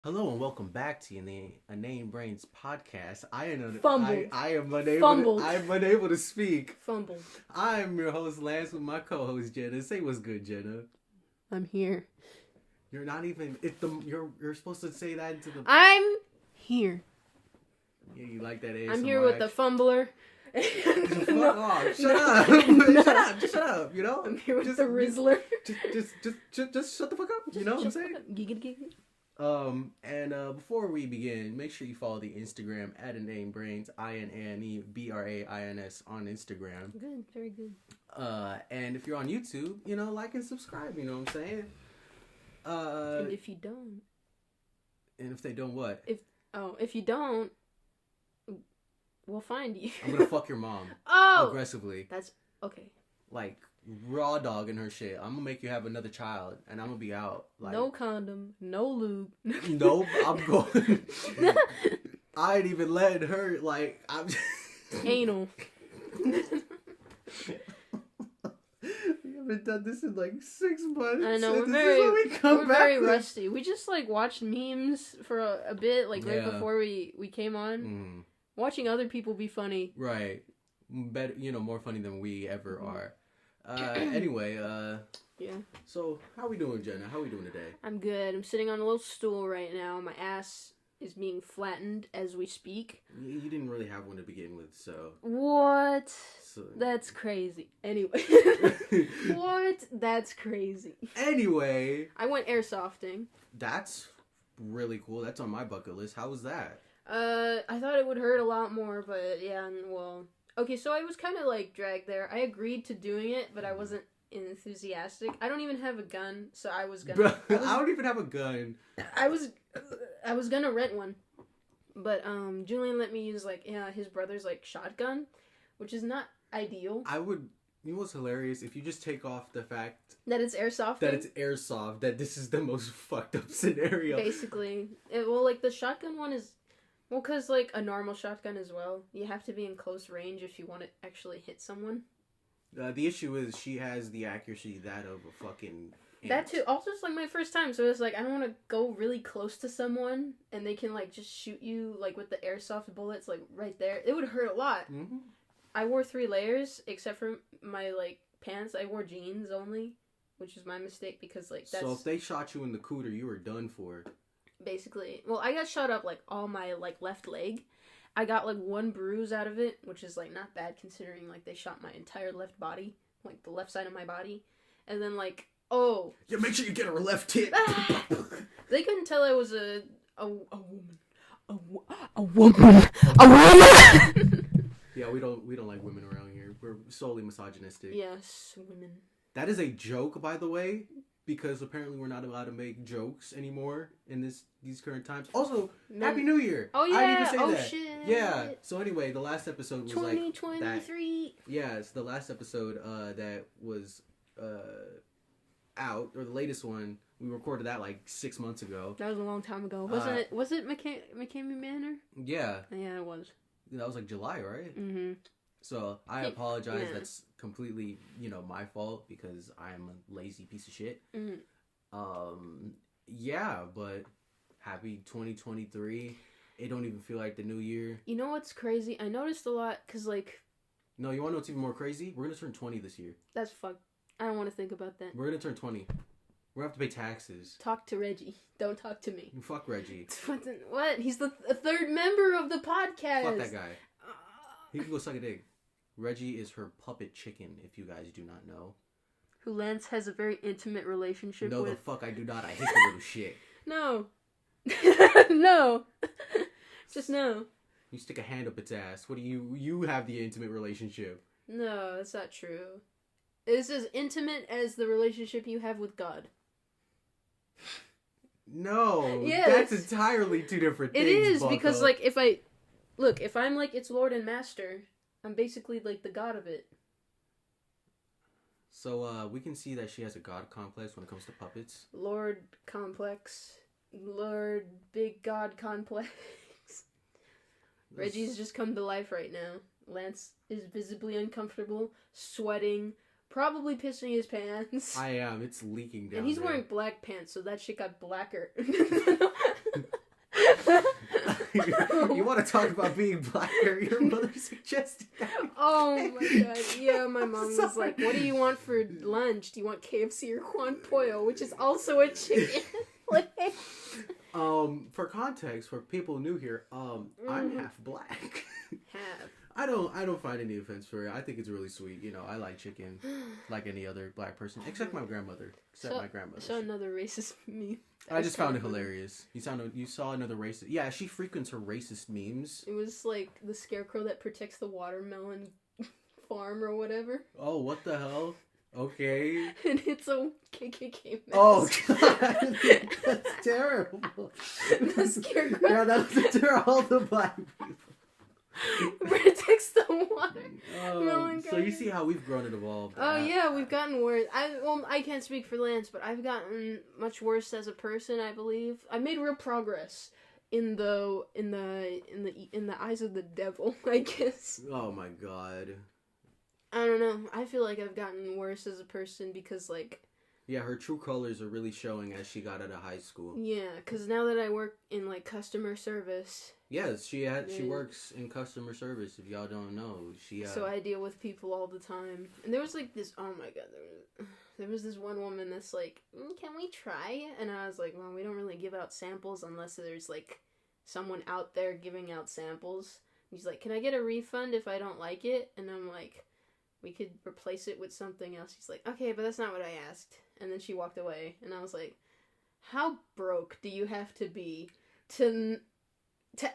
Hello and welcome back to the InaneBrains podcast. Fumbled. I am unable. Fumbled. I'm unable to speak. Fumbled. I am your host Lance with my co-host Jenna. Say what's good, Jenna. I'm here. You're not even. You're supposed to say that into the. I'm here. Yeah, you like that ASMR I'm here with the fumbler. Fuck off! Shut up! No. Shut up! Just shut up! You know. I'm here with the Rizzler. Just shut the fuck up. You know what I'm saying? Giggity. Before we begin, make sure you follow the Instagram at InaneBrains, InaneBrains on Instagram. Good, very good. And if you're on YouTube, like and subscribe, you know what I'm saying? And if you don't. And if they don't what? If you don't, we'll find you. I'm gonna fuck your mom. Oh! Aggressively. That's, okay. Like, raw dogging her shit. I'm gonna make you have another child, and I'm gonna be out. Like, No condom, no lube. Nope, I'm going. I ain't even letting her, like, I'm. Anal. We haven't done this in like 6 months. I know, we're very rusty. We just watched memes for a bit, right before we came on. Mm. Watching other people be funny. Right. Better, more funny than we ever are. Anyway, yeah. So, how we doing, Jenna? How we doing today? I'm good. I'm sitting on a little stool right now. My ass is being flattened as we speak. You didn't really have one to begin with, so... What? So... That's crazy. Anyway. What? That's crazy. Anyway. I went airsofting. That's really cool. That's on my bucket list. How was that? I thought it would hurt a lot more, but yeah, well... Okay, so I was kind of dragged there. I agreed to doing it, but I wasn't enthusiastic. I don't even have a gun, so I was gonna... I don't even have a gun. I was gonna rent one, but Julian let me use his brother's shotgun, which is not ideal. I would... You know what's hilarious? If you just take off the fact... That it's airsoft? That it's airsoft, that this is the most fucked up scenario. Basically. The shotgun one is... Well, because, a normal shotgun as well, you have to be in close range if you want to actually hit someone. The issue is she has the accuracy that of a fucking ant. That too. Also, it's, my first time, so it's, I don't want to go really close to someone, and they can, just shoot you, with the airsoft bullets, right there. It would hurt a lot. Mm-hmm. I wore 3 layers, except for my, pants. I wore jeans only, which is my mistake, because, that's... So if they shot you in the cooter, you were done for. Basically. Well, I got shot up, all my, left leg. I got, 1 bruise out of it, which is, not bad considering, they shot my entire left body. The left side of my body. And then, oh. Yeah, make sure you get her left tit. They couldn't tell I was a woman. A woman. A woman! Yeah, we don't like women around here. We're solely misogynistic. Yes, women. That is a joke, by the way, because apparently we're not allowed to make jokes anymore in these current times. Also, Happy New Year! Oh, yeah! I didn't even say that. Shit! Yeah, so anyway, the last episode was 2023! Yeah, it's the last episode that was out, or the latest one. We recorded that 6 months ago. That was a long time ago. Wasn't it? Was it McCamey Manor? Yeah. Yeah, it was. That was July, right? Mm-hmm. So, I apologize. Yeah. That's completely, my fault because I'm a lazy piece of shit. Mm-hmm. Yeah, but happy 2023. It don't even feel like the new year. You know what's crazy? I noticed a lot, because, No, you want to know what's even more crazy? We're going to turn 20 this year. That's fucked. I don't want to think about that. We're going to turn 20. We're going to have to pay taxes. Talk to Reggie. Don't talk to me. Fuck Reggie. What? He's the third member of the podcast. Fuck that guy. He can go suck a dick. Reggie is her puppet chicken, if you guys do not know. Who Lance has a very intimate relationship no, with. No, the fuck I do not. I hate the little shit. No. No. Just no. You stick a hand up its ass. What do you have the intimate relationship? No, that's not true. It's as intimate as the relationship you have with God. No. Yes. That's entirely two different things. It is, Bucko. because, if I'm, its Lord and Master, I'm basically, the god of it. So, we can see that she has a god complex when it comes to puppets. Lord complex. Lord big god complex. Reggie's just come to life right now. Lance is visibly uncomfortable, sweating, probably pissing his pants. I am. It's leaking down And he's there. wearing black pants, so that shit got blacker. You want to talk about being black? Or your mother suggested that. Oh my god! Yeah, my mom was like, "What do you want for lunch? Do you want KFC or Juan Pollo, which is also a chicken?" For context, for people new here, I'm half black. Half. I don't find any offense for it. I think it's really sweet. You know, I like chicken, like any other black person, except my grandmother. My grandmother. I saw another racist meme. I just found it hilarious. You saw another racist. Yeah, she frequents her racist memes. It was like the scarecrow that protects the watermelon farm or whatever. Oh, what the hell? Okay. And it's a KKK mask. Oh god, that's terrible. The scarecrow. Yeah, that's all the black people. Protects the water. So you see how we've grown and evolved. Oh yeah, we've gotten worse. I can't speak for Lance, but I've gotten much worse as a person. I believe I made real progress in the eyes of the devil, I guess. Oh my god. I don't know. I feel like I've gotten worse as a person because, like... Yeah, her true colors are really showing as she got out of high school. Yeah, because now that I work in, like, customer service... Yes, she works in customer service, if y'all don't know. So I deal with people all the time. And there was, like, this... Oh, my God. There was this one woman that's like, can we try? And I was like, well, we don't really give out samples unless there's, like, someone out there giving out samples. And she's like, can I get a refund if I don't like it? And I'm like... We could replace it with something else. She's like, okay, but that's not what I asked. And then she walked away. And I was like, how broke do you have to be to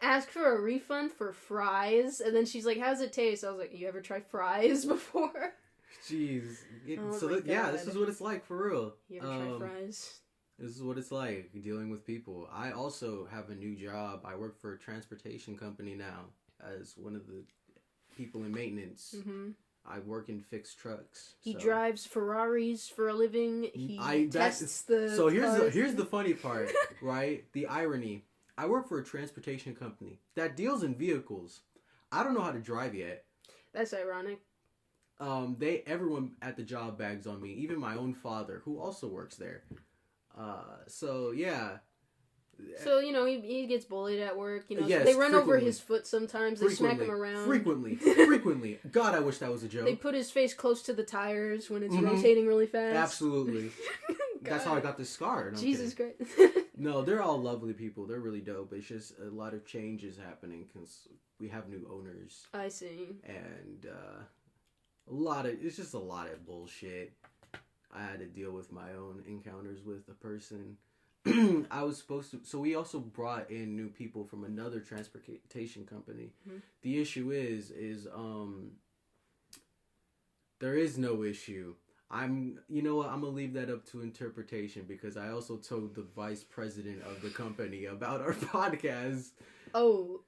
ask for a refund for fries? And then she's like, how's it taste? I was like, you ever tried fries before? Jeez. God. This is what it's like for real. You ever tried fries? This is what it's like dealing with people. I also have a new job. I work for a transportation company now as one of the people in maintenance. Mm-hmm. I work in fixed trucks. He drives Ferraris for a living. So here's the funny part, right? The irony. I work for a transportation company that deals in vehicles. I don't know how to drive yet. That's ironic. Everyone at the job bags on me, even my own father, who also works there. So yeah. So, you know, he gets bullied at work. You know, yes, they run over his foot sometimes. They smack him around. Frequently. God, I wish that was a joke. They put his face close to the tires when it's rotating really fast. Absolutely. That's how I got this scar. No, Jesus Christ. No, they're all lovely people. They're really dope. It's just a lot of changes happening because we have new owners. I see. And it's just a lot of bullshit. I had to deal with my own encounters with a person. I was supposed to... So we also brought in new people from another transportation company. Mm-hmm. The issue is there is no issue. You know what? I'm going to leave that up to interpretation because I also told the vice president of the company about our podcast. Oh.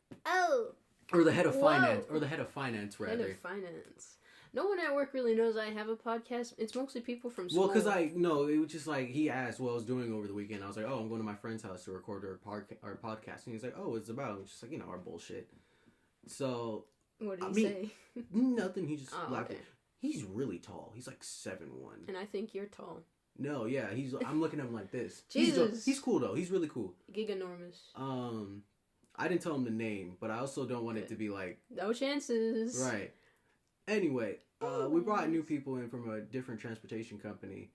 Or the head of finance. Or the head of finance, rather. Head of finance. No one at work really knows I have a podcast. It's mostly people from school. Well, because it was just like, he asked what I was doing over the weekend. I was like, oh, I'm going to my friend's house to record our podcast. And he's like, oh, what's it about? It's just like, our bullshit. So. What did he say? Nothing. He just laughed. Okay. He's really tall. He's like 7'1". And I think you're tall. No, yeah. I'm looking at him like this. Jesus. He's cool, though. He's really cool. Giganormous. I didn't tell him the name, but I also don't want it to be like. No chances. Right. Anyway, we brought new people in from a different transportation company.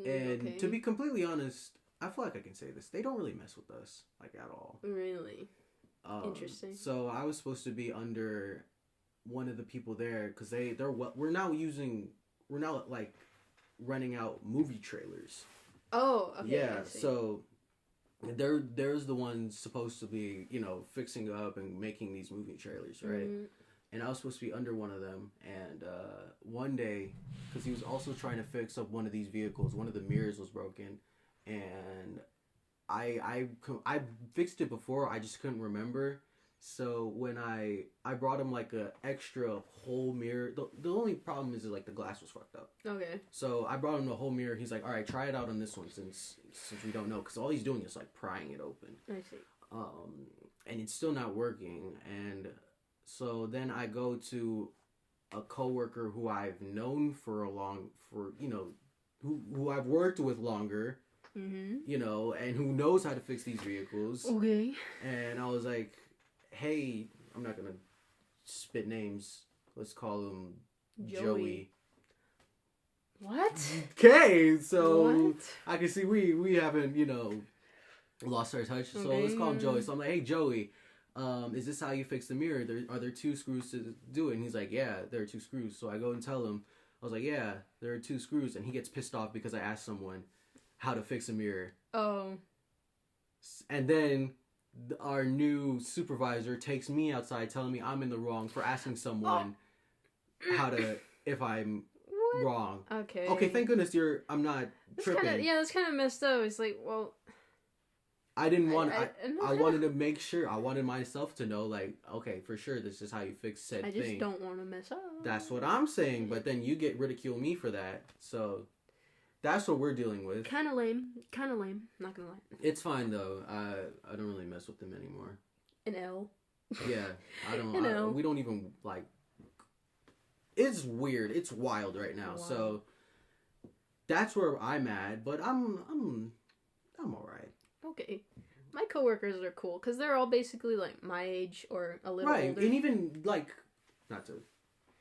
And to be completely honest, I feel like I can say this. They don't really mess with us, like, at all. Really? Interesting. So I was supposed to be under one of the people there because we're now like running out movie trailers. Oh, okay. Yeah, so there's the ones supposed to be, fixing up and making these movie trailers, right? Mm-hmm. And I was supposed to be under one of them. And one day, because he was also trying to fix up one of these vehicles, one of the mirrors was broken. And I fixed it before, I just couldn't remember. So when I brought him like a extra whole mirror, the only problem is that, like, the glass was fucked up. Okay. So I brought him the whole mirror. He's like, all right, try it out on this one since we don't know. Because all he's doing is like prying it open. I see. And it's still not working. And so then I go to a coworker who I've known who I've worked with longer, and who knows how to fix these vehicles. Okay. And I was like, hey, I'm not gonna spit names. Let's call him Joey. What? Okay, so What? I can see we haven't, lost our touch. So let's call him Joey. So I'm like, hey, Joey, is this how you fix the mirror? Are there 2 screws to do it? And he's like, yeah, there are 2 screws. So I go and tell him, I was like, yeah, there are 2 screws. And he gets pissed off because I asked someone how to fix a mirror. Oh. And then our new supervisor takes me outside telling me I'm in the wrong for asking someone if I'm wrong. Okay, thank goodness I'm not tripping. That's kind of messed up. It's like, well, I didn't want. I wanted to make sure. I wanted myself to know, like, okay, for sure, this is how you fix said thing. I just don't want to mess up. That's what I'm saying. But then you ridicule me for that. So that's what we're dealing with. Kind of lame. Not gonna lie. It's fine though. I don't really mess with them anymore. An L. Yeah, I don't. We don't even like. It's weird. It's wild right now. Wow. So that's where I'm at. But I'm all right. Okay. My coworkers are cool because they're all basically like my age or a little older. And even like, not to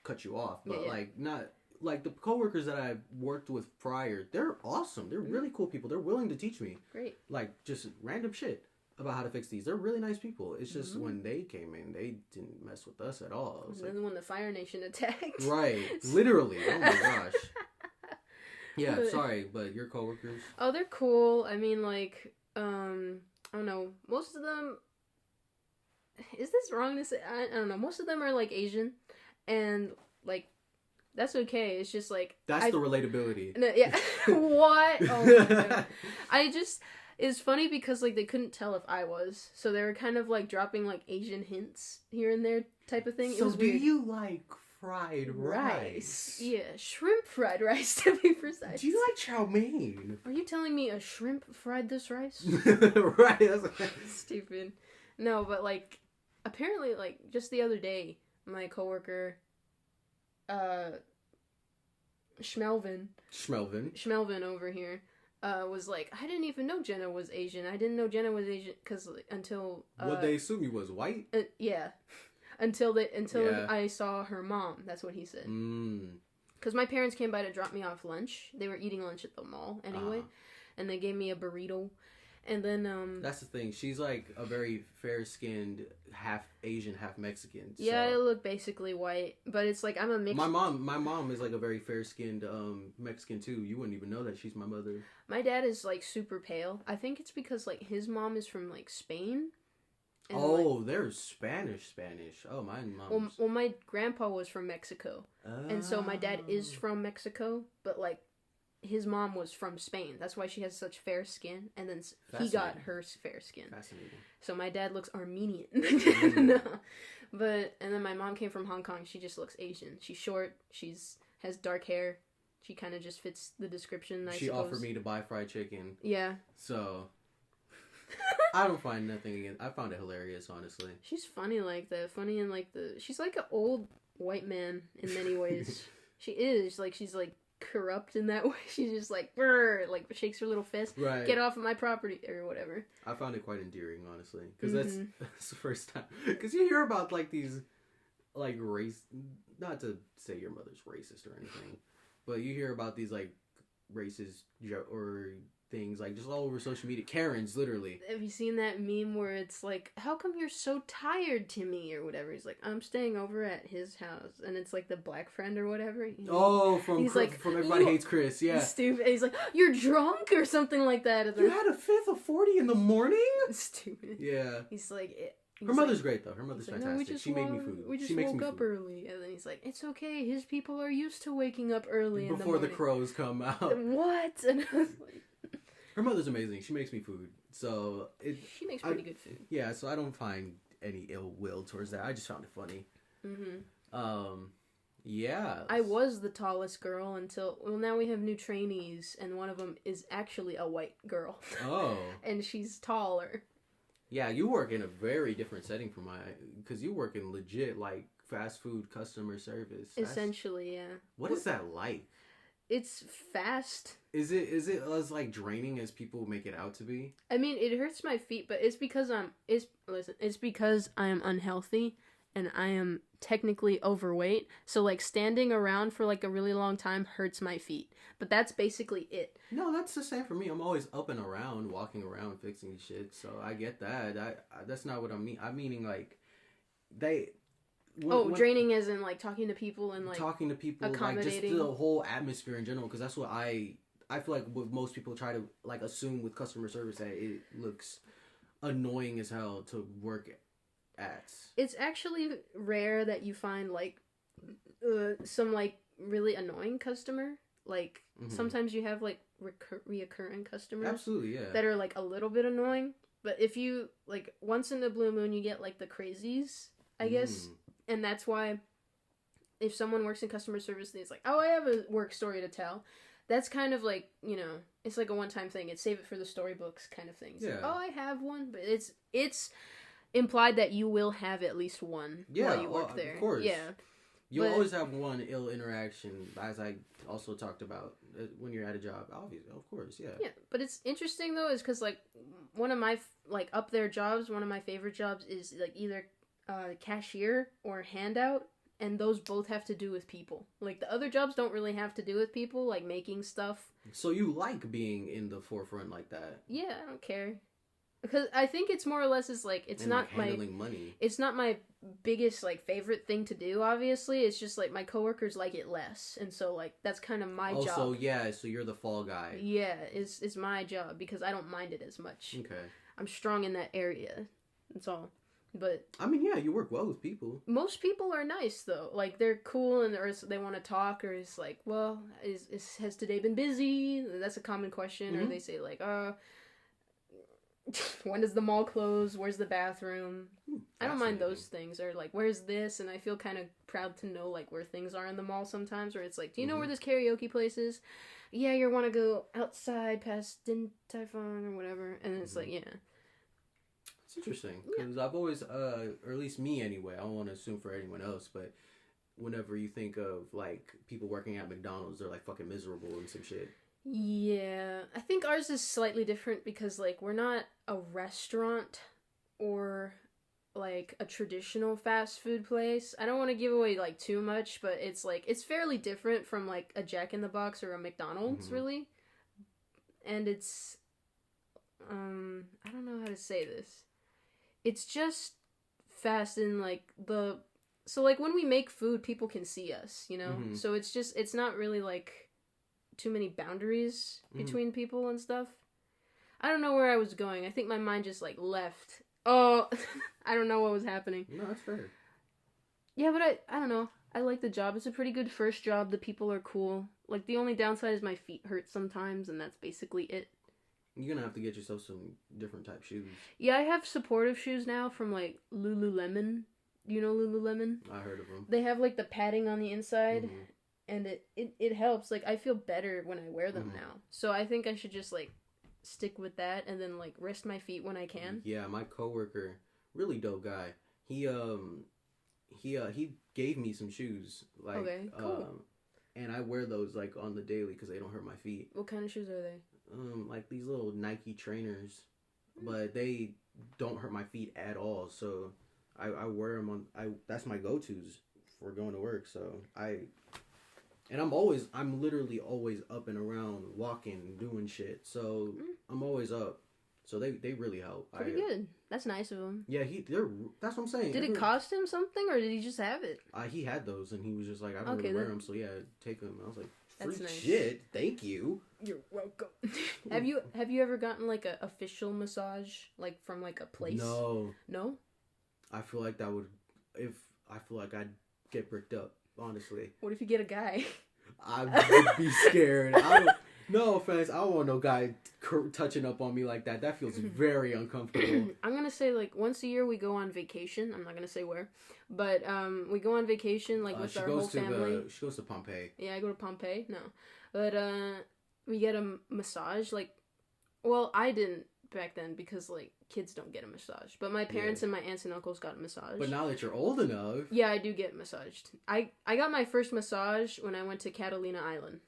cut you off, but not like the coworkers that I've worked with prior. They're awesome. They're really cool people. They're willing to teach me. Great. Like just random shit about how to fix these. They're really nice people. It's just when they came in, they didn't mess with us at all. And then when the Fire Nation attacked. Right. Literally. Oh my gosh. Yeah. Sorry, but your coworkers. Oh, they're cool. I mean, like. I don't know. Most of them. Is this wrong to say? I don't know. Most of them are like Asian, and like, that's okay. It's just like that's the relatability. No, yeah. What? Oh my god. It's funny because like they couldn't tell if I was, so they were kind of like dropping like Asian hints here and there, type of thing. So it was weird. You like fried rice? Yeah, shrimp fried rice to be precise. Do you like chow mein? Are you telling me a shrimp fried this rice? Right. That's stupid. No, but like apparently like just the other day, my coworker, Schmelvin over here, was like, I didn't even know Jenna was Asian. I didn't know Jenna was Asian because until what they assume you was white. Yeah. Until I saw her mom. That's what he said. Because my parents came by to drop me off lunch. They were eating lunch at the mall anyway. And they gave me a burrito. And then, that's the thing. She's like a very fair-skinned, half Asian, half Mexican. So. Yeah, I look basically white. But it's like, I'm a mixed... My mom is like a very fair-skinned Mexican too. You wouldn't even know that she's my mother. My dad is like super pale. I think it's because like his mom is from like Spain. And they're Spanish. Oh, my mom. Well, my grandpa was from Mexico, and so my dad is from Mexico, but like his mom was from Spain. That's why she has such fair skin, and then he got her fair skin. Fascinating. So my dad looks Armenian. No. And then my mom came from Hong Kong. She just looks Asian. She's short. Has dark hair. She kind of just fits the description. She offered me to buy fried chicken. Yeah. So. I don't find nothing against. I found it hilarious, honestly. She's funny like that. Funny in like she's like an old white man in many ways. She is like she's like corrupt in that way. She's just like brr, like shakes her little fist. Right. Get off of my property or whatever. I found it quite endearing, honestly, because that's the first time. Because you hear about like these, like race. Not to say your mother's racist or anything, but you hear about these like racist or things like just all over social media. Karens, literally. Have you seen that meme where it's like, how come you're so tired, Timmy, or whatever? He's like, I'm staying over at his house, and it's like the black friend or whatever. From Everybody Hates Chris. Yeah, stupid. He's like, you're drunk or something like that. You had a fifth of 40 in the morning. Stupid. Yeah. He's like. Her mother's great though. Her mother's fantastic. No, she made me food. We just woke up early, and then he's like, "It's okay. His people are used to waking up early in the morning. Before the crows come out." What? And I was like, her mother's amazing. She makes me food, so she makes pretty good food. Yeah, so I don't find any ill will towards that. I just found it funny. Yeah. I was the tallest girl until now we have new trainees, and one of them is actually a white girl. Oh. And she's taller. Yeah, you work in a very different setting from because you work in legit like fast food customer service. Essentially, yeah. What is that like? it's fast. Is it as like draining as people make it out to be? I mean, it hurts my feet, but it's because it's because I am unhealthy and I am technically overweight. So like standing around for like a really long time hurts my feet. But that's basically it. No, that's the same for me. I'm always up and around, walking around, fixing shit. So I get that. That's not what I mean. I'm meaning like they. Draining as in like talking to people and like talking to people, like just the whole atmosphere in general. Because that's what I feel like what most people try to like assume with customer service, that it looks annoying as hell to work at. It's actually rare that you find like some like really annoying customer. Like sometimes you have like reoccurring customers. Absolutely, yeah. That are like a little bit annoying. But if you like once in the blue moon, you get like the crazies, I guess. And that's why if someone works in customer service and it's like, oh, I have a work story to tell, that's kind of like, you know, it's like a one-time thing. It's save it for the storybooks kind of thing. It's like, oh, I have one. But it's implied that you will have at least one while you work there. Of course. Yeah. You'll always have one ill interaction, as I also talked about, when you're at a job. Obviously, of course, yeah. Yeah, but it's interesting, though, is because, like, one of my, like, up there jobs, one of my favorite jobs is, like, either cashier or handout, and those both have to do with people. Like, the other jobs don't really have to do with people, like making stuff. So you like being in the forefront like that? Yeah, I don't care. Because I think it's more or less is like it's not like handling money. It's not my biggest like favorite thing to do. Obviously, it's just like my coworkers like it less, and so like that's kind of my job. So yeah, so you're the fall guy. Yeah, it's my job because I don't mind it as much. Okay. I'm strong in that area. That's all. But I mean, yeah, you work well with people. Most people are nice though. Like they're cool and they want to talk, or it's like, well, has today been busy? That's a common question. Or they say like, when does the mall close? Where's the bathroom? I don't mind those things. Or like, where's this? And I feel kind of proud to know like where things are in the mall sometimes. Where it's like, do you know where this karaoke place is? Yeah, you want to go outside past Din Tai Fung or whatever. And it's like, yeah. It's interesting because I've always, or at least me anyway. I don't want to assume for anyone else, but whenever you think of like people working at McDonald's, they're like fucking miserable and some shit. Yeah, I think ours is slightly different because, like, we're not a restaurant or, like, a traditional fast food place. I don't want to give away, like, too much, but it's, like, it's fairly different from, like, a Jack in the Box or a McDonald's, really. And it's, I don't know how to say this. It's just fast and, like, so, like, when we make food, people can see us, you know? So it's not really, like, too many boundaries between people and stuff. I don't know where I was going. I think my mind just like left. Oh, I don't know what was happening. No, that's fair. Yeah, but I don't know. I like the job. It's a pretty good first job. The people are cool. Like the only downside is my feet hurt sometimes, and that's basically it. You're gonna have to get yourself some different type shoes. Yeah, I have supportive shoes now from like Lululemon. You know Lululemon? I heard of them. They have like the padding on the inside. And it helps. Like, I feel better when I wear them now. So I think I should just, like, stick with that and then, like, rest my feet when I can. Yeah, my coworker, really dope guy. He gave me some shoes. Like, okay, cool. And I wear those, like, on the daily because they don't hurt my feet. What kind of shoes are they? Like these little Nike trainers. But they don't hurt my feet at all. So I wear them that's my go-tos for going to work. So And I'm literally always up and around, walking, doing shit. So I'm always up. So they really help. Pretty good. That's nice of him. Yeah, that's what I'm saying. Did it cost him something, or did he just have it? He had those, and he was just like, I don't really wear them, so yeah, take them. I was like, free nice. Shit, thank you. You're welcome. Have you ever gotten like a official massage, like from like a place? No. No? I feel like I'd get bricked up. Honestly. What if you get a guy? I would be scared. No offense, I don't want no guy touching up on me like that. That feels very uncomfortable. I'm gonna say like once a year we go on vacation. I'm not gonna say where, but we go on vacation like with our whole family. She goes to Pompeii. Yeah, I go to Pompeii. No, but we get a massage. Like, well, I didn't back then because like kids don't get a massage, but my parents and my aunts and uncles got a massage. But now that you're old enough, yeah, I do get massaged. I got my first massage when I went to Catalina Island.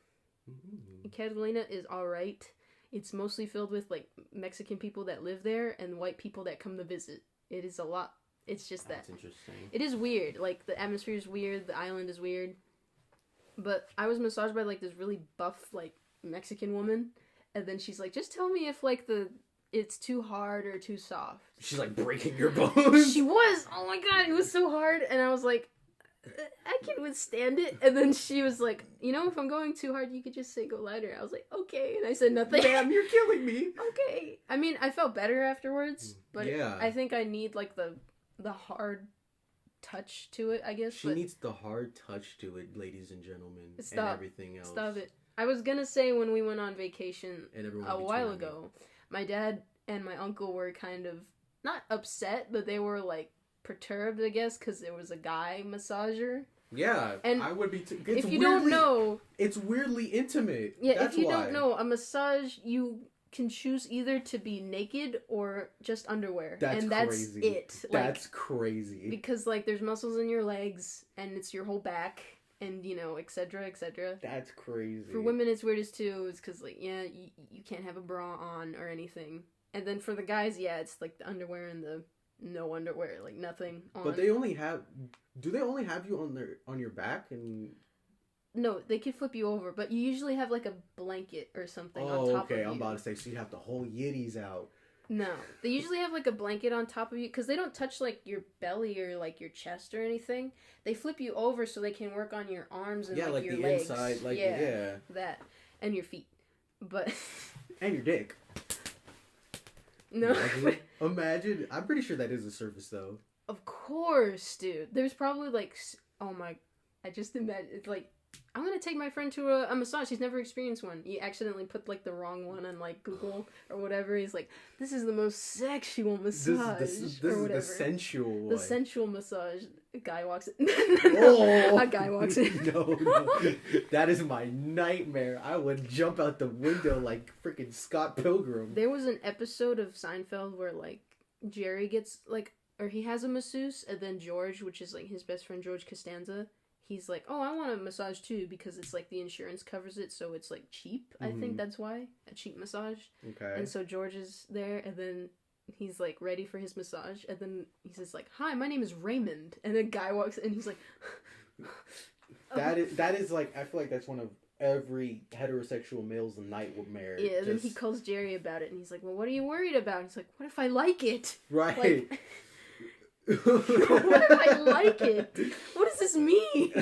Mm. Catalina is alright. It's mostly filled with like Mexican people that live there and white people that come to visit. It is a lot. It's just that. That's interesting. It is weird. Like, the atmosphere is weird. The island is weird. But I was massaged by like this really buff like Mexican woman, and then she's like, "Just tell me if like it's too hard or too soft." She's like breaking your bones. She was. Oh my god, it was so hard, and I was like, I can withstand it. And then she was like, if I'm going too hard, you could just say go lighter. I was like, okay, and I said nothing. Damn, you're killing me. Okay. I mean, I felt better afterwards, but yeah. I think I need like the hard touch to it, I guess. She needs the hard touch to it, ladies and gentlemen, and everything else. Stop it. I was gonna say when we went on vacation a while ago, my dad and my uncle were kind of, not upset, but they were like perturbed, I guess, because there was a guy massager. Yeah, and I would be too. If you don't know... It's weirdly intimate. Yeah, That's if you why. don't know, a massage, you can choose either to be naked or just underwear. That's crazy. It. That's crazy. Because, like, there's muscles in your legs, and it's your whole back, and, et cetera, et cetera. That's crazy. For women, it's weirdest, too. It's because, like, yeah, you can't have a bra on or anything. And then for the guys, yeah, it's, like, the underwear and the no underwear, like, nothing on. But they only have... Do they only have you on your back and... No, they can flip you over, but you usually have like a blanket or something on top of you. Okay, I'm about to say, so you have the whole yitties out. No, they usually have like a blanket on top of you, because they don't touch like your belly or like your chest or anything. They flip you over so they can work on your arms and like your the legs. Inside, that, and your feet, but and your dick. No, imagine. I'm pretty sure that is a surface though. Of course, dude. There's probably like, oh my, I just imagine it's like. I'm gonna take my friend to a massage. He's never experienced one. He accidentally put like the wrong one on like Google or whatever. He's like, "This is the most sexual massage." This is the sensual one. The sensual massage. A guy walks in. Oh, a guy walks in. No, that is my nightmare. I would jump out the window like freaking Scott Pilgrim. There was an episode of Seinfeld where like Jerry gets like, or he has a masseuse, and then George, which is like his best friend George Costanza. He's like, oh, I want a massage too, because it's like the insurance covers it, so it's like cheap. I think that's why. A cheap massage. Okay. And so George is there, and then he's like ready for his massage, and then he says like, hi, my name is Raymond. And then guy walks in, and he's like... That is like, I feel like that's one of every heterosexual male's nightmare. Yeah, and then he calls Jerry about it, and he's like, well, what are you worried about? He's like, what if I like it? Right. Like, what if I like it? What does this mean?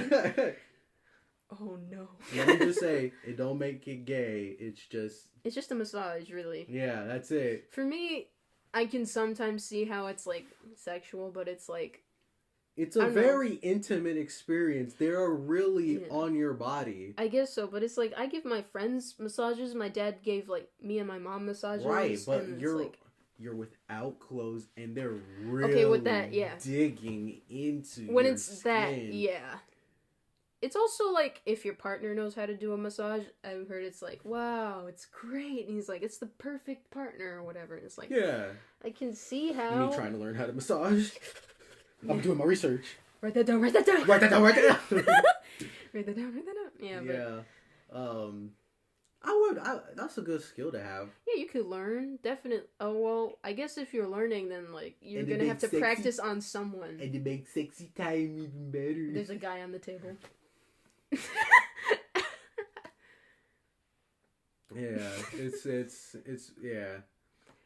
Oh no. Let me just say, it don't make it gay. It's just a massage, really. Yeah, that's it. For me, I can sometimes see how it's like sexual, but it's like it's a very intimate experience. They're really on your body. I guess so, but it's like I give my friends massages. My dad gave like me and my mom massages. Right, but and you're without clothes, and they're really digging into when your it's skin. that, yeah. It's also like if your partner knows how to do a massage. I've heard it's like, wow, it's great, and he's like, it's the perfect partner or whatever. And it's like, yeah, I can see how. Me trying to learn how to massage. I'm doing my research. Write that down. Write that down. Write that down. Write that down. Write that down. Write that down. Yeah. Yeah. That's a good skill to have. Yeah, you could learn. Definitely. Oh, well, I guess if you're learning, then, like, you're going to have to practice on someone. And it makes sexy time even better. There's a guy on the table. Yeah, it's yeah.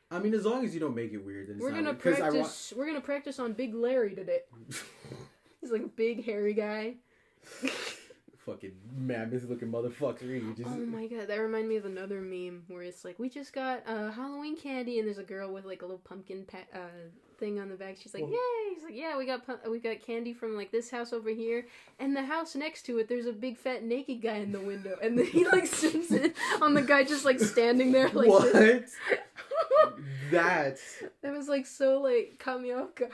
I mean, as long as you don't make it weird, then it's we're gonna practice. We're gonna practice on Big Larry today. He's like a big hairy guy. Fucking mammoth looking motherfucker. Oh my god, that reminded me of another meme where it's like, we just got Halloween candy, and there's a girl with like a little pumpkin thing on the back. She's like, yay! He's like, yeah, we got candy from like this house over here, and the house next to it, there's a big fat naked guy in the window, and then he like zooms in on the guy just like standing there like what? This. That was like so like caught me off guard.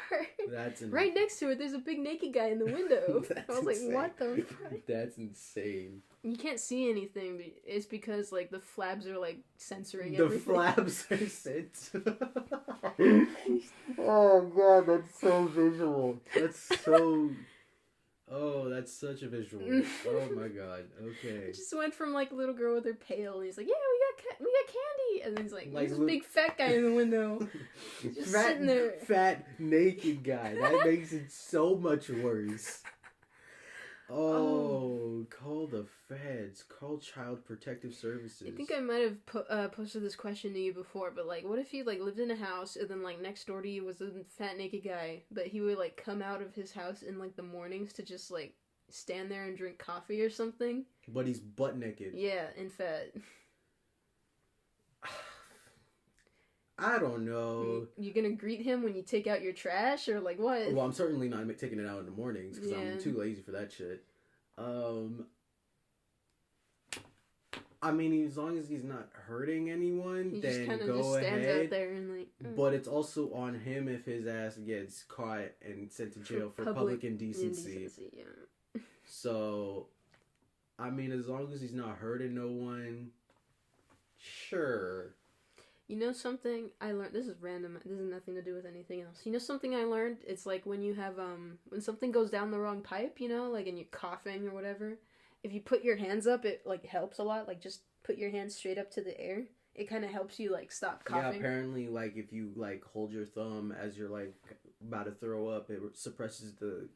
That's right next to it. There's a big naked guy in the window. I was like, what the fuck? That's insane. You can't see anything. But it's because like the flabs are like censoring everything. The flabs are censoring. Oh god, that's so visual. That's so. Oh, that's such a visual. Oh my god. Okay. It just went from like little girl with her pail, and he's like, "Yeah, we got candy," and then he's like this big fat guy in the window, just sitting there. Fat naked guy. That makes it so much worse. Oh, call the feds. Call Child Protective Services. I think I might have posted this question to you before, but like, what if you like lived in a house and then like next door to you was a fat naked guy, but he would like come out of his house in like the mornings to just like stand there and drink coffee or something? But he's butt naked. Yeah, and fat. I don't know. You gonna greet him when you take out your trash, or like what? Well, I'm certainly not taking it out in the mornings because I'm too lazy for that shit. I mean, as long as he's not hurting anyone, then go ahead. Out there and like, But it's also on him if his ass gets caught and sent to jail for public indecency. Yeah. So, I mean, as long as he's not hurting no one, sure. You know something I learned? This is random. This has nothing to do with anything else. You know something I learned? It's like when you have, when something goes down the wrong pipe, you know, like and you're coughing or whatever. If you put your hands up, it like helps a lot. Like just put your hands straight up to the air. It kind of helps you like stop coughing. Yeah, apparently like if you like hold your thumb as you're like about to throw up, it suppresses the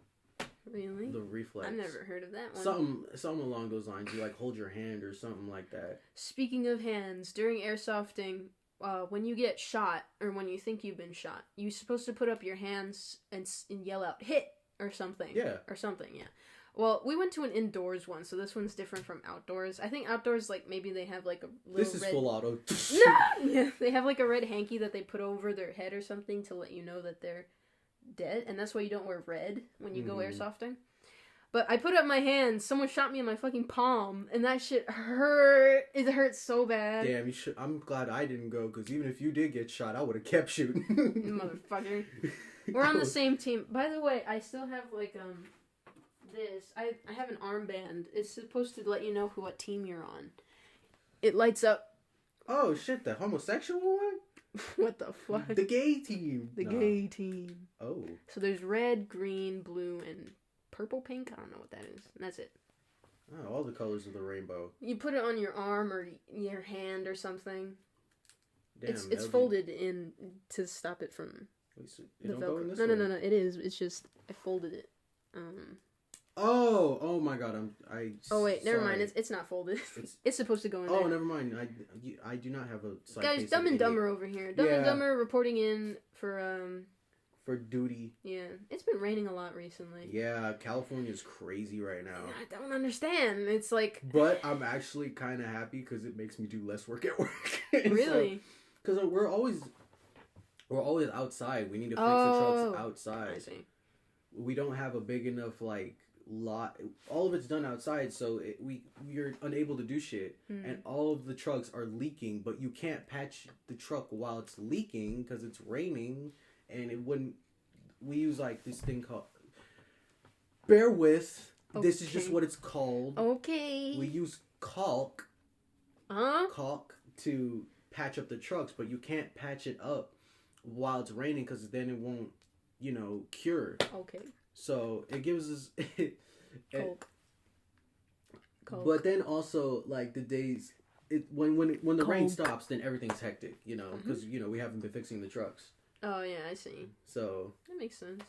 reflex. I've never heard of that one. Something along those lines. You like hold your hand or something like that. Speaking of hands, during airsofting, when you get shot or when you think you've been shot, you're supposed to put up your hands and yell out "hit" or something. Yeah. Or something. Yeah. Well, we went to an indoors one, so this one's different from outdoors. I think outdoors, like, maybe they have, like, a little This is full auto. No! Yeah, they have, like, a red hanky that they put over their head or something to let you know that they're dead, and that's why you don't wear red when you go airsofting. But I put up my hand, someone shot me in my fucking palm, and that shit hurt. It hurt so bad. Damn, you should. I'm glad I didn't go, because even if you did get shot, I would have kept shooting. Motherfucker. We're on the same team. By the way, I still have, like, this. I have an armband. It's supposed to let you know what team you're on. It lights up. Oh shit, the homosexual one? What the fuck? The gay team. The gay team. Oh. So there's red, green, blue, and purple, pink? I don't know what that is. And that's it. Oh, all the colors of the rainbow. You put it on your arm or your hand or something. Damn, it's folded in to stop it from the Velcro. No. It is. It's just I folded it. Oh my god! Oh wait, never mind. It's not folded. It's supposed to go in there. Oh, never mind. I do not have a side guys. Dumb and Dumber over here. Dumb and Dumber reporting in for duty. Yeah, it's been raining a lot recently. Yeah, California's crazy right now. I don't understand. It's like. But I'm actually kind of happy because it makes me do less work at work. Really? Because we're always outside. We need to fix the trucks outside. I see. We don't have a big enough lot. All of it's done outside, so we're unable to do shit. And all of the trucks are leaking, but you can't patch the truck while it's leaking because it's raining, and it wouldn't. We use this thing called. Bear with. Okay. This is just what it's called. Okay. We use caulk. Caulk to patch up the trucks, but you can't patch it up while it's raining because then it won't. Cure. Okay. So it gives us Coke. But then also the days when the rain stops, then everything's hectic, because we haven't been fixing the trucks. Oh yeah, I see. So that makes sense.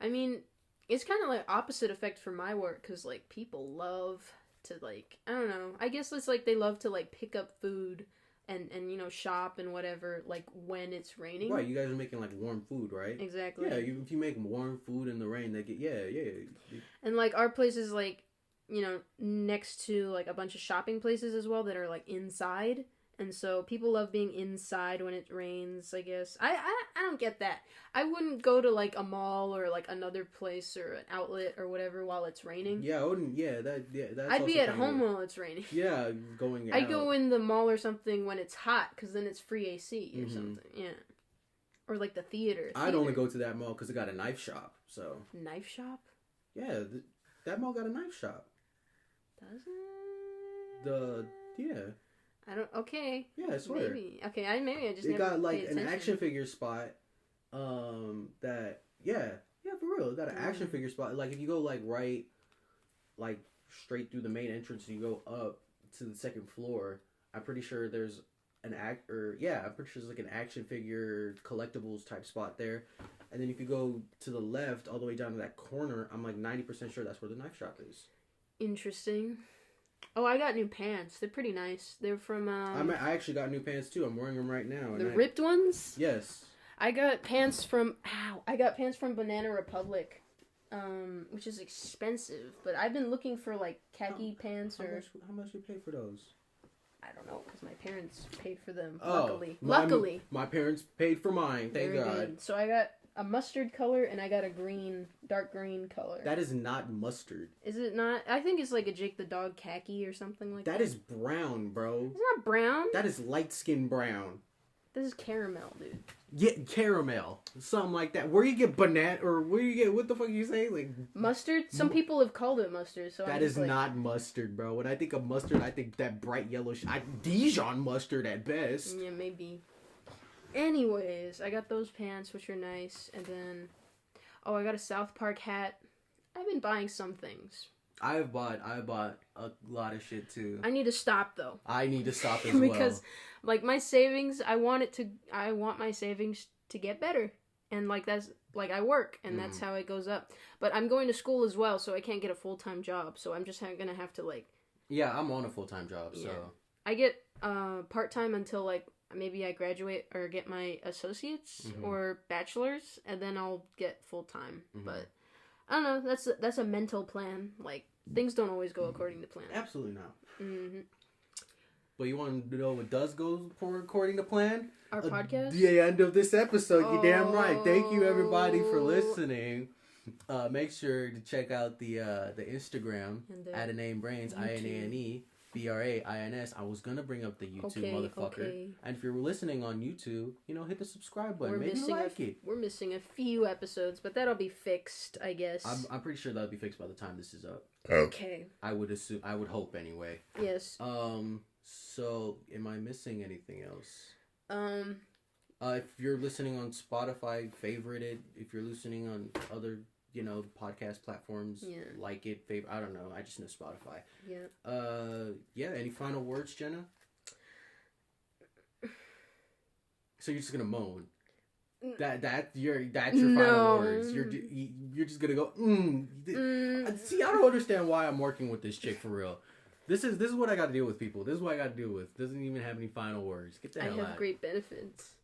I mean, it's kind of opposite effect for my work because people love to I don't know. I guess it's they love to pick up food. And shop and whatever, when it's raining. Right, you guys are making, warm food, right? Exactly. Yeah, if you make warm food in the rain, they get, yeah. And, our place is, next to, a bunch of shopping places as well that are, inside. And so people love being inside when it rains, I guess. I don't get that. I wouldn't go to, a mall or, another place or an outlet or whatever while it's raining. Yeah, I wouldn't, that's I'd be at home while it's raining. Yeah, going out. I'd go in the mall or something when it's hot, because then it's free AC or something, yeah. Or, the theater. I'd only go to that mall because it got a knife shop, so. Knife shop? Yeah, that mall got a knife shop. Does it? Yeah. I don't. Okay. Yeah, I swear. Maybe. Okay. Maybe I just. They never got paid an attention. action figure spot. That for real. It got an action figure spot. If you go right like straight through the main entrance. You go up to the second floor. I'm pretty sure there's I'm pretty sure there's like an action figure collectibles type spot there. And then if you go to the left all the way down to that corner, I'm like 90% sure that's where the knife shop is. Interesting. Oh, I got new pants. They're pretty nice. They're from I actually got new pants too. I'm wearing them right now. The ripped ones? Yes. I got pants from Banana Republic. Which is expensive, but I've been looking for like khaki pants how much you pay for those? I don't know, because my parents paid for them. Oh, luckily, my parents paid for mine. Thank God. Good. So I got a mustard color and I got a dark green color. That is not mustard. Is it not? I think it's like a Jake the Dog khaki or something like that. That is brown, bro. It's not brown. That is light skin brown. This is caramel, dude. Yeah, caramel. Something like that. Where you get banana, or where you get, what the fuck you say? Like mustard? Some people have called it mustard, so that is like, not mustard, bro. When I think of mustard, I think that bright yellow, Dijon mustard at best. Yeah, maybe. Anyways, I got those pants, which are nice, and then, I got a South Park hat. I've been buying some things. I bought a lot of shit too. I need to stop though. I need to stop as well. Because like my savings, I want my savings to get better. And like that's like I work and that's how it goes up. But I'm going to school as well, so I can't get a full-time job. So I'm just going to have to like yeah, I'm on a full-time job, so I get part-time until like maybe I graduate or get my associates or bachelor's, and then I'll get full-time. But I don't know. That's a mental plan. Like things don't always go according to plan. Absolutely not. But you want to know what does go according to plan? Our podcast. The end of this episode. You're damn right. Thank you everybody for listening. Make sure to check out the Instagram at InaneBrains. InaneBrains. I was gonna bring up the YouTube, motherfucker. Okay. And if you're listening on YouTube, hit the subscribe button. We're missing a few episodes, but that'll be fixed, I guess. I'm pretty sure that'll be fixed by the time this is up. Okay. I would hope anyway. Yes. So am I missing anything else? If you're listening on Spotify, favorite it. If you're listening on other podcast platforms, like it, I don't know. I just know Spotify. Yeah. Any final words, Jenna? So you're just gonna moan. That's your final words. You're just gonna go. See, I don't understand why I'm working with this chick for real. This is what I got to deal with, people. This is what I got to deal with. Doesn't even have any final words. Get the hell out. I have great benefits.